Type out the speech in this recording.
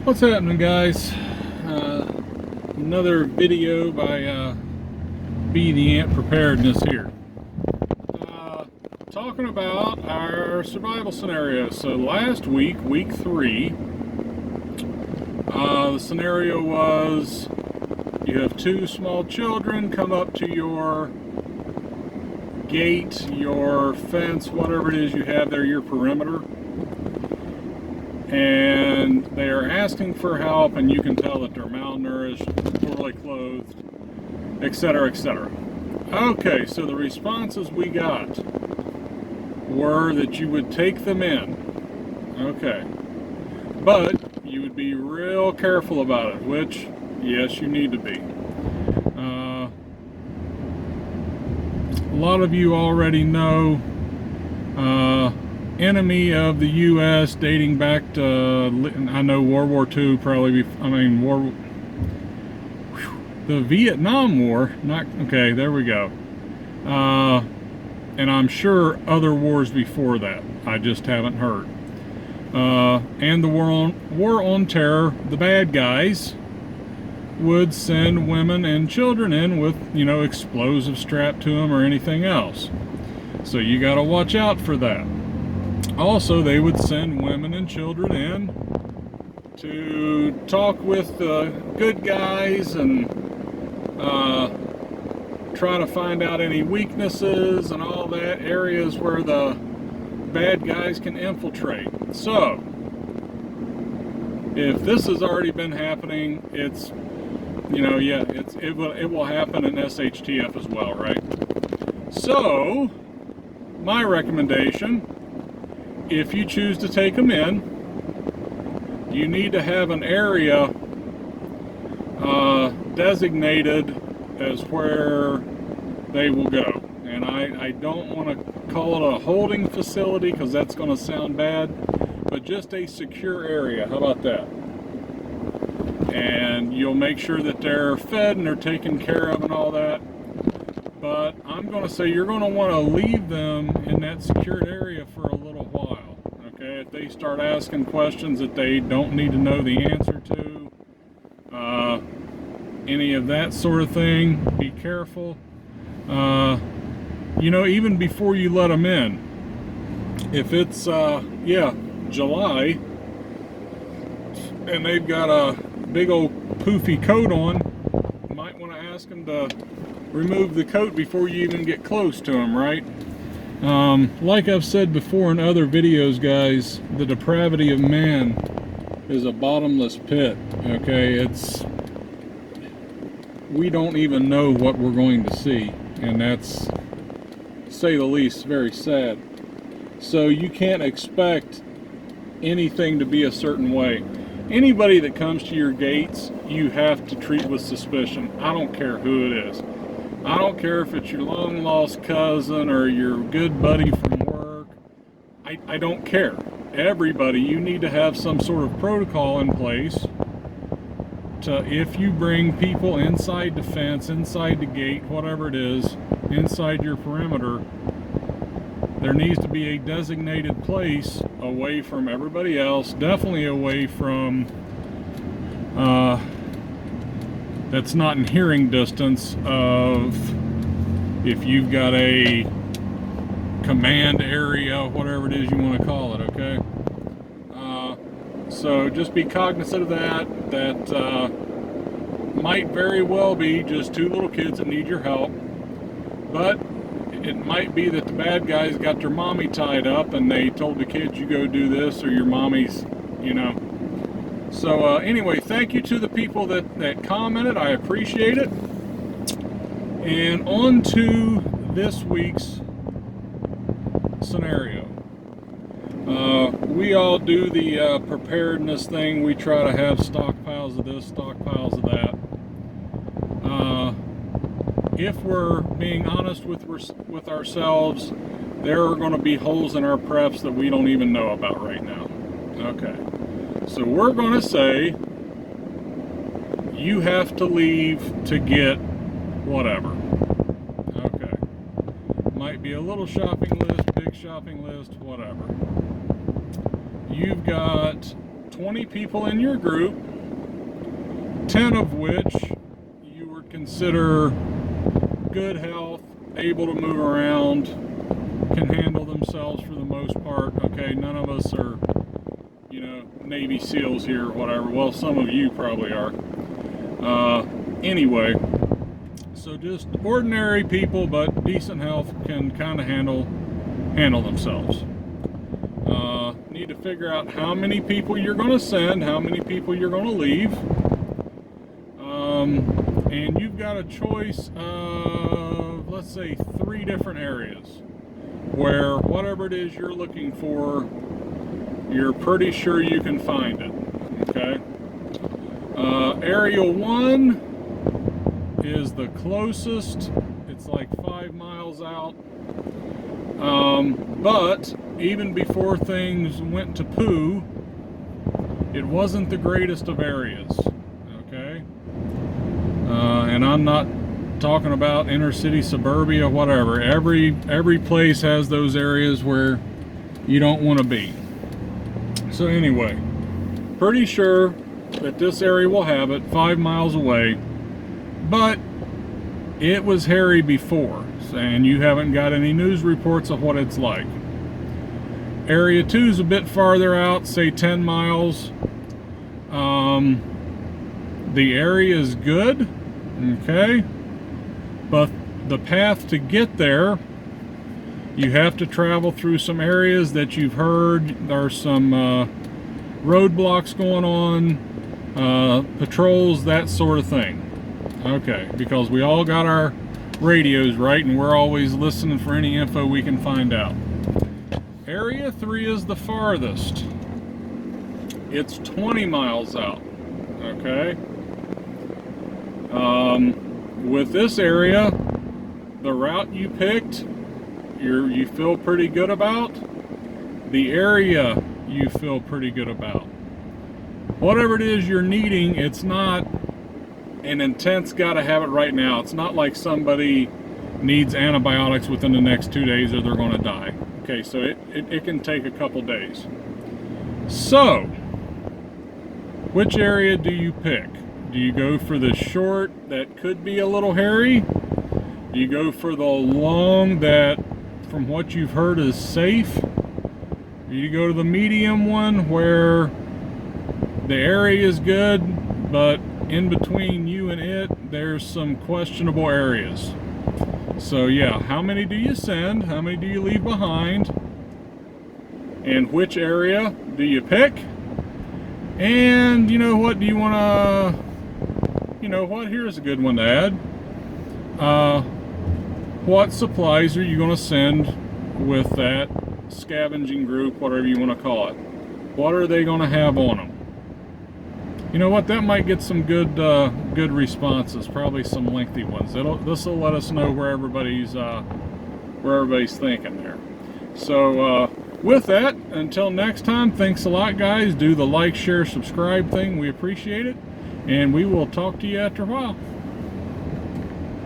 What's happening, guys? Another video by Be the Ant Preparedness here. Talking about our survival scenario. So last week, week 3, the scenario was you have 2 small children come up to your gate, your fence, whatever it is you have there, your perimeter, and they are asking for help, and you can tell that they're malnourished, poorly clothed, etc., etc. Okay, so the responses we got were that you would take them in. Okay, but you would be real careful about it, which, yes, you need to be. A lot of you already know enemy of the U.S. dating back to, I know, World War II, probably, the Vietnam War, okay, there we go. And I'm sure other wars before that, I just haven't heard. And the war on terror, the bad guys would send women and children in with, explosives strapped to them or anything else. So you got to watch out for that. Also, they would send women and children in to talk with the good guys and try to find out any weaknesses and all that, areas where the bad guys can infiltrate. So, if this has already been happening, it's, it will happen in SHTF as well, right? So, my recommendation, if you choose to take them in, you need to have an area designated as where they will go. And I don't want to call it a holding facility because that's going to sound bad, but just a secure area. How about that? And you'll make sure that they're fed and they're taken care of and all that. But I'm going to say you're going to want to leave them in that secured area for a little while. Okay, if they start asking questions that they don't need to know the answer to, any of that sort of thing, be careful. Even before you let them in, if it's July and they've got a big old poofy coat on, you might want to ask them to remove the coat before you even get close to them, right? Like I've said before in other videos, guys, the depravity of man is a bottomless pit. Okay, we don't even know what we're going to see, and that's, to say the least, very sad. So you can't expect anything to be a certain way. Anybody that comes to your gates, you have to treat with suspicion. I don't care who it is. I don't care if it's your long lost cousin or your good buddy from work. I don't care. Everybody, you need to have some sort of protocol in place to, if you bring people inside the fence, inside the gate, whatever it is, inside your perimeter, there needs to be a designated place away from everybody else, definitely away from, that's not in hearing distance of, if you've got a command area, whatever it is you want to call it, okay? So just be cognizant of that. That might very well be just 2 little kids that need your help, but it might be that the bad guys got their mommy tied up and they told the kids, you go do this, or your mommy's, So anyway, thank you to the people that commented. I appreciate it. And on to this week's scenario. We all do the preparedness thing. We try to have stockpiles of this, stockpiles of that. If we're being honest with ourselves, there are going to be holes in our preps that we don't even know about right now. Okay, so we're going to say you have to leave to get whatever. Okay, might be a little shopping list, big shopping list, whatever. You've got 20 people in your group, 10 of which you would consider good health, able to move around, can handle themselves for the most part. Okay, none of us are, you know, Navy SEALs here or whatever. Well, some of you probably are. Anyway, so just ordinary people, but decent health, can kind of handle themselves. Need to figure out how many people you're going to send, how many people you're going to leave. And you've got a choice of, let's say, 3 different areas where whatever it is you're looking for, you're pretty sure you can find it. Okay. Area 1 is the closest. It's like 5 miles out. But even before things went to poo, it wasn't the greatest of areas. Okay. And I'm not talking about inner city suburbia, whatever. Every place has those areas where you don't want to be. So anyway, pretty sure that this area will have it, 5 miles away, but it was hairy before, and you haven't got any news reports of what it's like. Area 2 is a bit farther out, say 10 miles. The area is good, okay, but the path to get there, you have to travel through some areas that you've heard there's some roadblocks going on, patrols, that sort of thing. Okay, because we all got our radios, right, and we're always listening for any info we can find out. Area 3 is the farthest. It's 20 miles out. Okay. With this area, the route you picked, you feel pretty good about. The area you feel pretty good about. Whatever it is you're needing, it's not an intense gotta have it right now. It's not like somebody needs antibiotics within the next 2 days or they're going to die. Okay, so it can take a couple days. So, which area do you pick? Do you go for the short that could be a little hairy? Do you go for the long that, from what you've heard, is safe? Do you go to the medium one where the area is good, but in between you and it, there's some questionable areas? So yeah, how many do you send? How many do you leave behind? And which area do you pick? And you know what, do you want to, you know what, here's a good one to add. What supplies are you going to send with that scavenging group, whatever you want to call it? What are they going to have on them? You know what, that might get some good responses, probably some lengthy ones. This will let us know where everybody's thinking there. So with that, until next time, thanks a lot, guys. Do the like, share, subscribe thing. We appreciate it, and we will talk to you after a while.